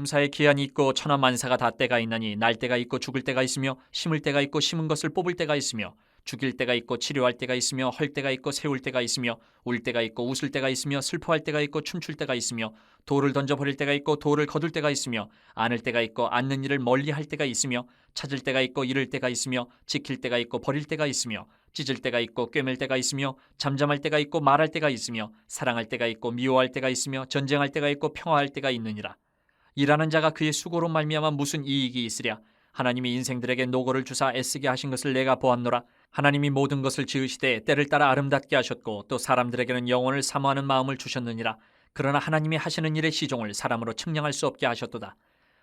범사에 기한이 있고 천하만사가 다 때가 있나니 날 때가 있고 죽을 때가 있으며 심을 때가 있고 심은 것을 뽑을 때가 있으며 죽일 때가 있고 치료할 때가 있으며 헐 때가 있고 세울 때가 있으며 울 때가 있고 웃을 때가 있으며 슬퍼할 때가 있고 춤출 때가 있으며 돌을 던져버릴 때가 있고 돌을 거둘 때가 있으며 안을 때가 있고 않는 일을 멀리할 때가 있으며 찾을 때가 있고 잃을 때가 있으며 지킬 때가 있고 버릴 때가 있으며 찢을 때가 있고 꿰맬 때가 있으며 잠잠할 때가 있고 말할 때가 있으며 사랑할 때가 있고 미워할 때가 있으며 전쟁할 때가 있고 평화할 때가 있느니라. 일하는 자가 그의 수고로 말미암아 무슨 이익이 있으랴. 하나님이 인생들에게 노고를 주사 애쓰게 하신 것을 내가 보았노라. 하나님이 모든 것을 지으시되 때를 따라 아름답게 하셨고 또 사람들에게는 영혼을 사모하는 마음을 주셨느니라. 그러나 하나님이 하시는 일의 시종을 사람으로 측량할 수 없게 하셨도다.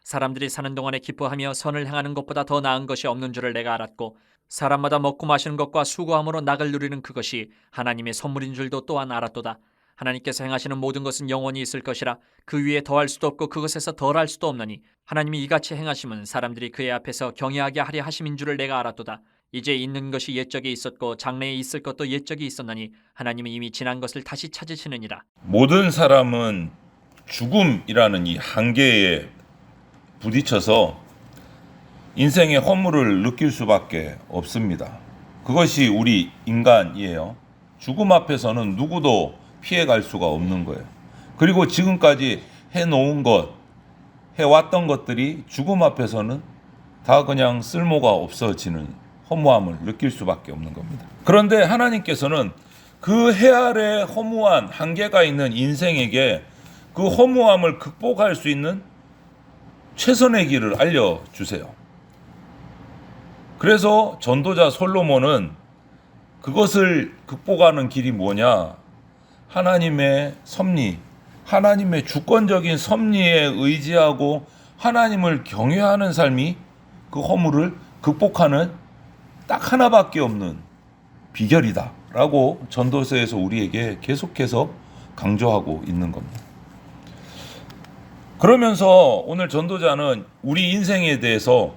사람들이 사는 동안에 기뻐하며 선을 행하는 것보다 더 나은 것이 없는 줄을 내가 알았고 사람마다 먹고 마시는 것과 수고함으로 낙을 누리는 그것이 하나님의 선물인 줄도 또한 알았도다. 하나님께서 행하시는 모든 것은 영원히 있을 것이라. 그 위에 더할 수도 없고 그것에서 덜할 수도 없나니 하나님이 이같이 행하심은 사람들이 그의 앞에서 경외하게 하려 하심인 줄을 내가 알았도다. 이제 있는 것이 옛적에 있었고 장래에 있을 것도 옛적이 있었나니 하나님은 이미 지난 것을 다시 찾으시느니라. 모든 사람은 죽음이라는 이 한계에 부딪혀서 인생의 허물을 느낄 수밖에 없습니다. 그것이 우리 인간이에요. 죽음 앞에서는 누구도 피해갈 수가 없는 거예요. 그리고 지금까지 해놓은 것, 해왔던 것들이 죽음 앞에서는 다 그냥 쓸모가 없어지는 허무함을 느낄 수밖에 없는 겁니다. 그런데 하나님께서는 그 해아래 허무한 한계가 있는 인생에게 그 허무함을 극복할 수 있는 최선의 길을 알려주세요. 그래서 전도자 솔로몬은 그것을 극복하는 길이 뭐냐? 하나님의 섭리, 하나님의 주권적인 섭리에 의지하고 하나님을 경외하는 삶이 그 허물을 극복하는 딱 하나밖에 없는 비결이다 라고 전도서에서 우리에게 계속해서 강조하고 있는 겁니다. 그러면서 오늘 전도자는 우리 인생에 대해서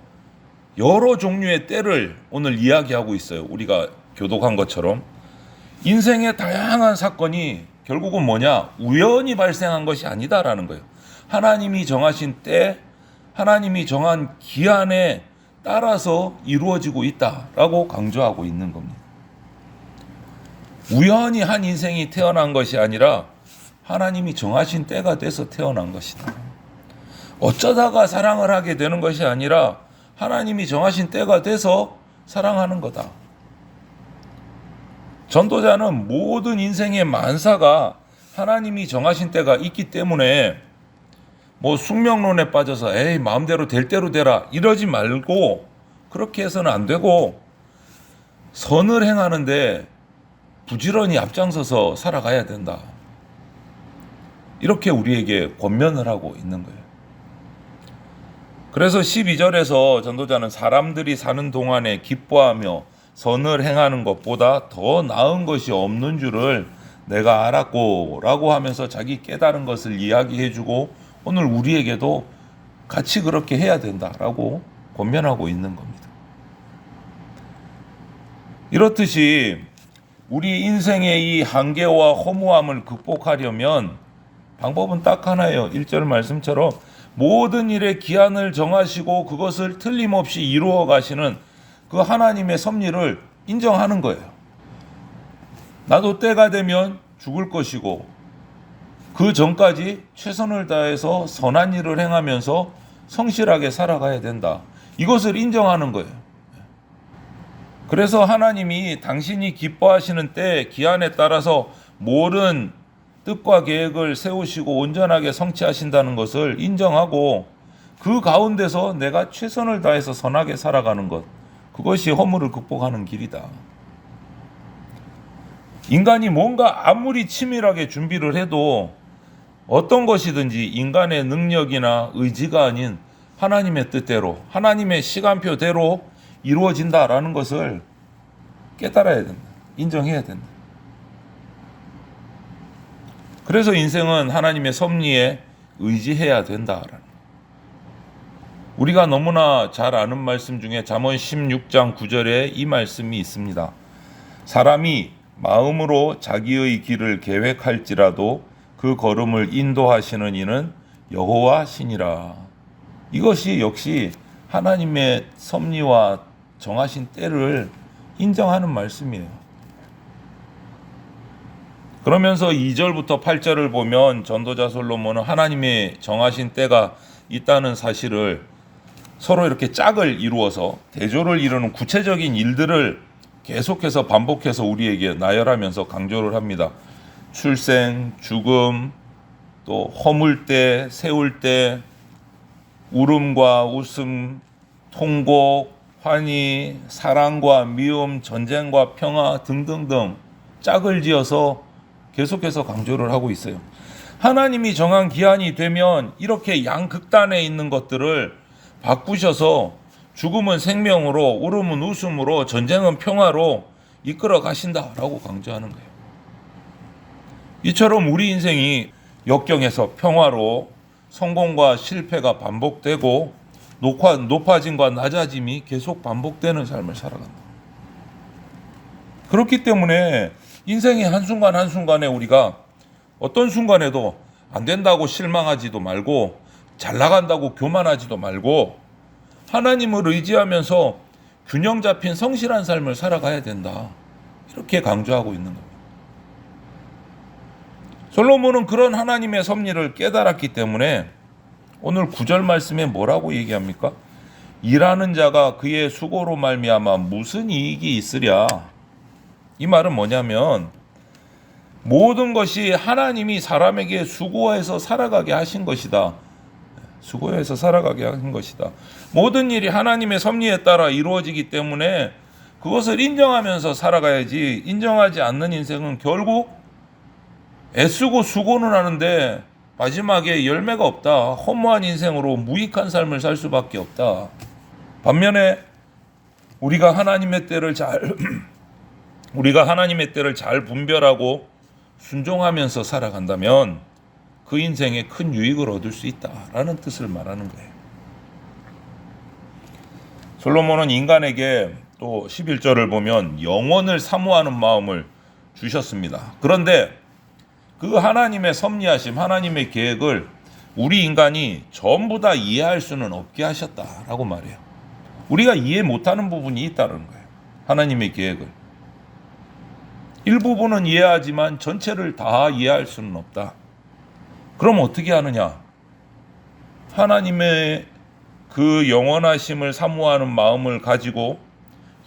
여러 종류의 때를 오늘 이야기하고 있어요. 우리가 교독한 것처럼 인생의 다양한 사건이 결국은 뭐냐? 우연히 발생한 것이 아니다라는 거예요. 하나님이 정하신 때, 하나님이 정한 기한에 따라서 이루어지고 있다라고 강조하고 있는 겁니다. 우연히 한 인생이 태어난 것이 아니라 하나님이 정하신 때가 돼서 태어난 것이다. 어쩌다가 사랑을 하게 되는 것이 아니라 하나님이 정하신 때가 돼서 사랑하는 거다. 전도자는 모든 인생의 만사가 하나님이 정하신 때가 있기 때문에 뭐 숙명론에 빠져서 에이 마음대로 될 대로 되라 이러지 말고 그렇게 해서는 안 되고 선을 행하는데 부지런히 앞장서서 살아가야 된다. 이렇게 우리에게 권면을 하고 있는 거예요. 그래서 12절에서 전도자는 사람들이 사는 동안에 기뻐하며 선을 행하는 것보다 더 나은 것이 없는 줄을 내가 알았고 라고 하면서 자기 깨달은 것을 이야기해주고 오늘 우리에게도 같이 그렇게 해야 된다라고 권면하고 있는 겁니다. 이렇듯이 우리 인생의 이 한계와 허무함을 극복하려면 방법은 딱 하나예요. 1절 말씀처럼 모든 일에 기한을 정하시고 그것을 틀림없이 이루어 가시는 그 하나님의 섭리를 인정하는 거예요. 나도 때가 되면 죽을 것이고 그 전까지 최선을 다해서 선한 일을 행하면서 성실하게 살아가야 된다. 이것을 인정하는 거예요. 그래서 하나님이 당신이 기뻐하시는 때 기한에 따라서 모든 뜻과 계획을 세우시고 온전하게 성취하신다는 것을 인정하고 그 가운데서 내가 최선을 다해서 선하게 살아가는 것, 그것이 허물을 극복하는 길이다. 인간이 뭔가 아무리 치밀하게 준비를 해도 어떤 것이든지 인간의 능력이나 의지가 아닌 하나님의 뜻대로, 하나님의 시간표대로 이루어진다라는 것을 깨달아야 된다. 인정해야 된다. 그래서 인생은 하나님의 섭리에 의지해야 된다라는. 우리가 너무나 잘 아는 말씀 중에 잠언 16장 9절에 이 말씀이 있습니다. 사람이 마음으로 자기의 길을 계획할지라도 그 걸음을 인도하시는 이는 여호와 신이라. 이것이 역시 하나님의 섭리와 정하신 때를 인정하는 말씀이에요. 그러면서 2절부터 8절을 보면 전도자 솔로몬은 하나님의 정하신 때가 있다는 사실을 서로 이렇게 짝을 이루어서 대조를 이루는 구체적인 일들을 계속해서 반복해서 우리에게 나열하면서 강조를 합니다. 출생, 죽음, 또 허물 때, 세울 때, 울음과 웃음, 통곡, 환희, 사랑과 미움, 전쟁과 평화 등등등 짝을 지어서 계속해서 강조를 하고 있어요. 하나님이 정한 기한이 되면 이렇게 양극단에 있는 것들을 바꾸셔서 죽음은 생명으로, 울음은 웃음으로, 전쟁은 평화로 이끌어 가신다라고 강조하는 거예요. 이처럼 우리 인생이 역경에서 평화로 성공과 실패가 반복되고 높아짐과 낮아짐이 계속 반복되는 삶을 살아간다. 그렇기 때문에 인생의 한순간 한순간에 우리가 어떤 순간에도 안 된다고 실망하지도 말고 잘 나간다고 교만하지도 말고 하나님을 의지하면서 균형 잡힌 성실한 삶을 살아가야 된다. 이렇게 강조하고 있는 겁니다. 솔로몬은 그런 하나님의 섭리를 깨달았기 때문에 오늘 9절 말씀에 뭐라고 얘기합니까? 일하는 자가 그의 수고로 말미암아 무슨 이익이 있으랴. 이 말은 뭐냐면 모든 것이 하나님이 사람에게 수고해서 살아가게 하신 것이다. 수고해서 살아가게 하신 것이다. 모든 일이 하나님의 섭리에 따라 이루어지기 때문에 그것을 인정하면서 살아가야지, 인정하지 않는 인생은 결국 애쓰고 수고는 하는데 마지막에 열매가 없다. 허무한 인생으로 무익한 삶을 살 수밖에 없다. 반면에 우리가 하나님의 때를 잘 분별하고 순종하면서 살아간다면 그 인생에 큰 유익을 얻을 수 있다라는 뜻을 말하는 거예요. 솔로몬은 인간에게 또 11절을 보면 영원을 사모하는 마음을 주셨습니다. 그런데 그 하나님의 섭리하심, 하나님의 계획을 우리 인간이 전부 다 이해할 수는 없게 하셨다라고 말해요. 우리가 이해 못하는 부분이 있다는 거예요. 하나님의 계획을. 일부분은 이해하지만 전체를 다 이해할 수는 없다. 그럼 어떻게 하느냐? 하나님의 그 영원하심을 사모하는 마음을 가지고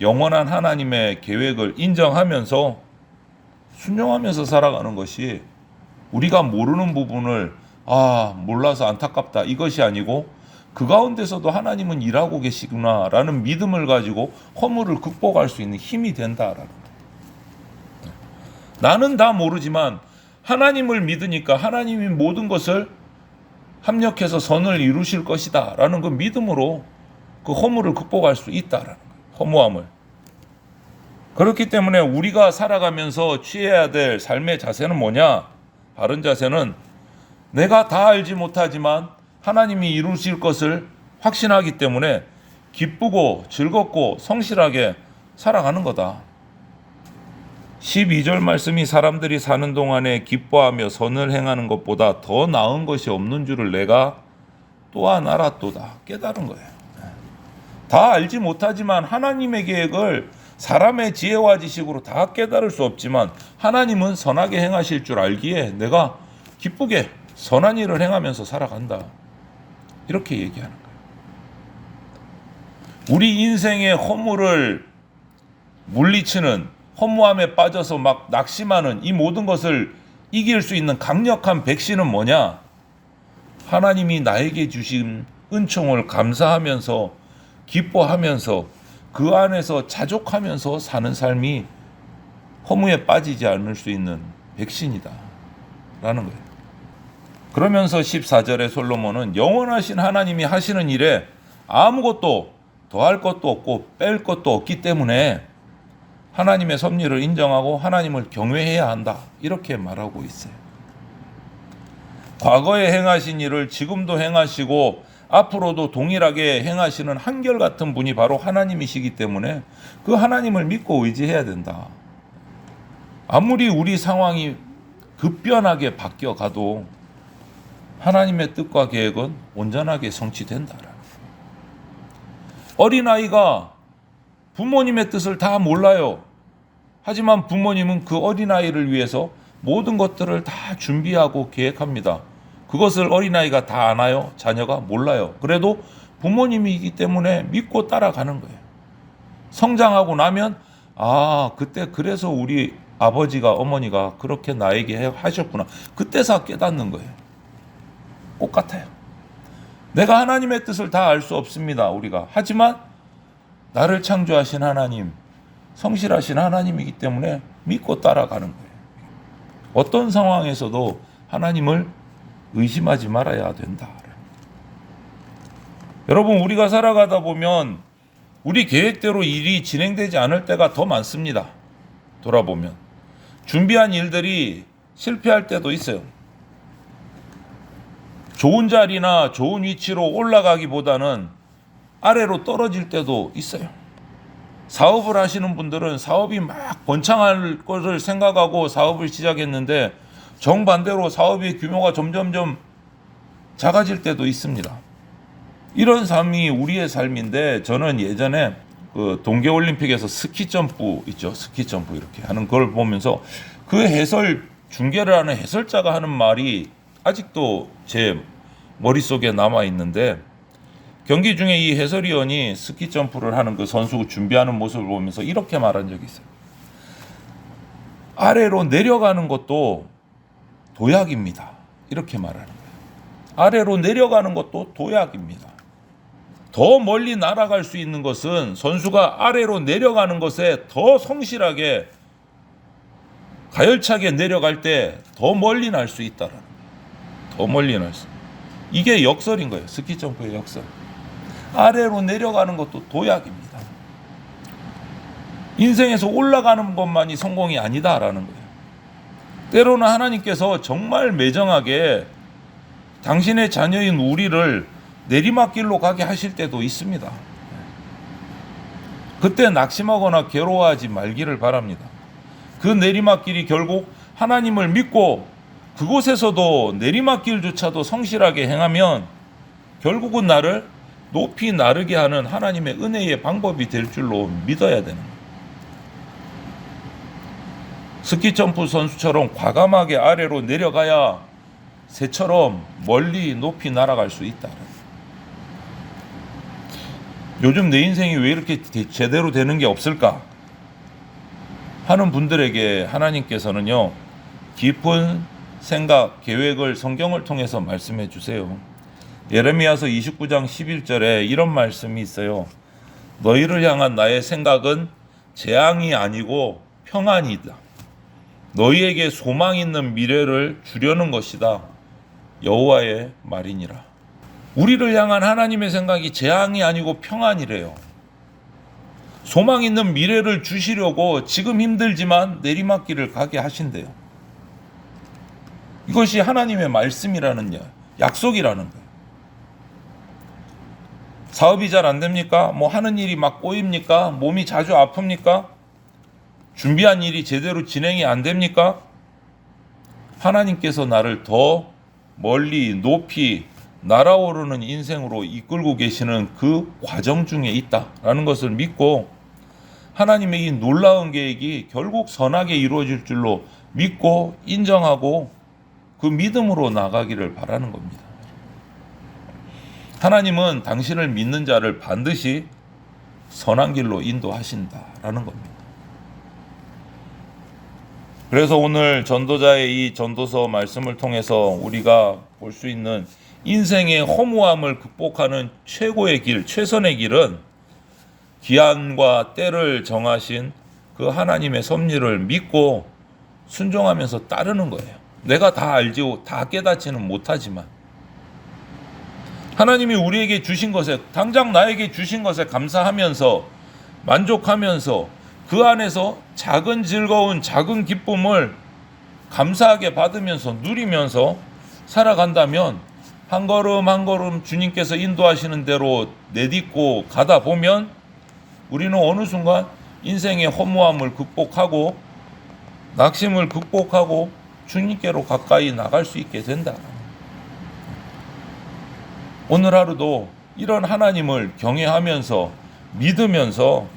영원한 하나님의 계획을 인정하면서 순종하면서 살아가는 것이 우리가 모르는 부분을 몰라서 안타깝다 이것이 아니고 그 가운데서도 하나님은 일하고 계시구나라는 믿음을 가지고 허물을 극복할 수 있는 힘이 된다라는 거예요. 나는 다 모르지만 하나님을 믿으니까 하나님이 모든 것을 합력해서 선을 이루실 것이다 라는 그 믿음으로 그 허물을 극복할 수 있다라는 거예요. 허무함을. 그렇기 때문에 우리가 살아가면서 취해야 될 삶의 자세는 뭐냐? 바른 자세는 내가 다 알지 못하지만 하나님이 이루실 것을 확신하기 때문에 기쁘고 즐겁고 성실하게 살아가는 거다. 12절 말씀이 사람들이 사는 동안에 기뻐하며 선을 행하는 것보다 더 나은 것이 없는 줄을 내가 또한 알았도다. 깨달은 거예요. 다 알지 못하지만 하나님의 계획을 사람의 지혜와 지식으로 다 깨달을 수 없지만 하나님은 선하게 행하실 줄 알기에 내가 기쁘게 선한 일을 행하면서 살아간다. 이렇게 얘기하는 거예요. 우리 인생의 허물을 물리치는 허무함에 빠져서 막 낙심하는 이 모든 것을 이길 수 있는 강력한 백신은 뭐냐? 하나님이 나에게 주신 은총을 감사하면서 기뻐하면서 그 안에서 자족하면서 사는 삶이 허무에 빠지지 않을 수 있는 백신이다 라는 거예요. 그러면서 14절에 솔로몬은 영원하신 하나님이 하시는 일에 아무것도 더할 것도 없고 뺄 것도 없기 때문에 하나님의 섭리를 인정하고 하나님을 경외해야 한다 이렇게 말하고 있어요. 과거에 행하신 일을 지금도 행하시고 앞으로도 동일하게 행하시는 한결같은 분이 바로 하나님이시기 때문에 그 하나님을 믿고 의지해야 된다. 아무리 우리 상황이 급변하게 바뀌어가도 하나님의 뜻과 계획은 온전하게 성취된다. 어린아이가 부모님의 뜻을 다 몰라요. 하지만 부모님은 그 어린아이를 위해서 모든 것들을 다 준비하고 계획합니다. 그것을 어린아이가 다 아나요? 자녀가 몰라요. 그래도 부모님이기 때문에 믿고 따라가는 거예요. 성장하고 나면 그때 그래서 우리 아버지가 어머니가 그렇게 나에게 하셨구나. 그때서 깨닫는 거예요. 똑같아요. 내가 하나님의 뜻을 다 알 수 없습니다. 우리가. 하지만 나를 창조하신 하나님, 성실하신 하나님이기 때문에 믿고 따라가는 거예요. 어떤 상황에서도 하나님을 의심하지 말아야 된다. 여러분, 우리가 살아가다 보면 우리 계획대로 일이 진행되지 않을 때가 더 많습니다. 돌아보면 준비한 일들이 실패할 때도 있어요. 좋은 자리나 좋은 위치로 올라가기보다는 아래로 떨어질 때도 있어요. 사업을 하시는 분들은 사업이 막 번창할 것을 생각하고 사업을 시작했는데 정반대로 사업의 규모가 점점점 작아질 때도 있습니다. 이런 삶이 우리의 삶인데, 저는 예전에 그 동계올림픽에서 스키점프 있죠. 스키점프 이렇게 하는 걸 보면서 그 해설, 중계를 하는 해설자가 하는 말이 아직도 제 머릿속에 남아 있는데, 경기 중에 이 해설위원이 스키점프를 하는 그 선수 준비하는 모습을 보면서 이렇게 말한 적이 있어요. 아래로 내려가는 것도 도약입니다. 이렇게 말하는 거예요. 아래로 내려가는 것도 도약입니다. 더 멀리 날아갈 수 있는 것은 선수가 아래로 내려가는 것에 더 성실하게 가열차게 내려갈 때 더 멀리 날 수 있다라는 거예요. 더 멀리 날 수. 이게 역설인 거예요. 스키점프의 역설. 아래로 내려가는 것도 도약입니다. 인생에서 올라가는 것만이 성공이 아니다라는 거예요. 때로는 하나님께서 정말 매정하게 당신의 자녀인 우리를 내리막길로 가게 하실 때도 있습니다. 그때 낙심하거나 괴로워하지 말기를 바랍니다. 그 내리막길이 결국 하나님을 믿고 그곳에서도 내리막길조차도 성실하게 행하면 결국은 나를 높이 나르게 하는 하나님의 은혜의 방법이 될 줄로 믿어야 되는 거예요. 스키점프 선수처럼 과감하게 아래로 내려가야 새처럼 멀리 높이 날아갈 수 있다. 요즘 내 인생이 왜 이렇게 제대로 되는 게 없을까 하는 분들에게 하나님께서는요, 깊은 생각, 계획을 성경을 통해서 말씀해 주세요. 예레미야서 29장 11절에 이런 말씀이 있어요. 너희를 향한 나의 생각은 재앙이 아니고 평안이다. 너희에게 소망 있는 미래를 주려는 것이다. 여호와의 말이니라. 우리를 향한 하나님의 생각이 재앙이 아니고 평안이래요. 소망 있는 미래를 주시려고 지금 힘들지만 내리막길을 가게 하신대요. 이것이 하나님의 말씀이라는 약속이라는 거예요. 사업이 잘 안 됩니까? 하는 일이 막 꼬입니까? 몸이 자주 아픕니까? 준비한 일이 제대로 진행이 안 됩니까? 하나님께서 나를 더 멀리 높이 날아오르는 인생으로 이끌고 계시는 그 과정 중에 있다라는 것을 믿고 하나님의 이 놀라운 계획이 결국 선하게 이루어질 줄로 믿고 인정하고 그 믿음으로 나가기를 바라는 겁니다. 하나님은 당신을 믿는 자를 반드시 선한 길로 인도하신다라는 겁니다. 그래서 오늘 전도자의 이 전도서 말씀을 통해서 우리가 볼 수 있는 인생의 허무함을 극복하는 최고의 길, 최선의 길은 기한과 때를 정하신 그 하나님의 섭리를 믿고 순종하면서 따르는 거예요. 내가 다 알지, 다 깨닫지는 못하지만 하나님이 우리에게 주신 것에, 당장 나에게 주신 것에 감사하면서 만족하면서 그 안에서 작은 즐거운, 작은 기쁨을 감사하게 받으면서 누리면서 살아간다면 한 걸음 한 걸음 주님께서 인도하시는 대로 내딛고 가다 보면 우리는 어느 순간 인생의 허무함을 극복하고 낙심을 극복하고 주님께로 가까이 나갈 수 있게 된다. 오늘 하루도 이런 하나님을 경외하면서 믿으면서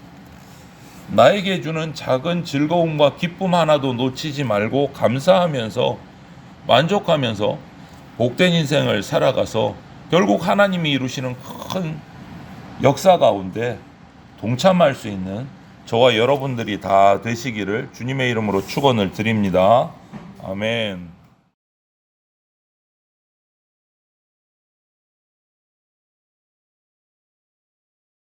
나에게 주는 작은 즐거움과 기쁨 하나도 놓치지 말고 감사하면서 만족하면서 복된 인생을 살아가서 결국 하나님이 이루시는 큰 역사 가운데 동참할 수 있는 저와 여러분들이 다 되시기를 주님의 이름으로 축원을 드립니다. 아멘.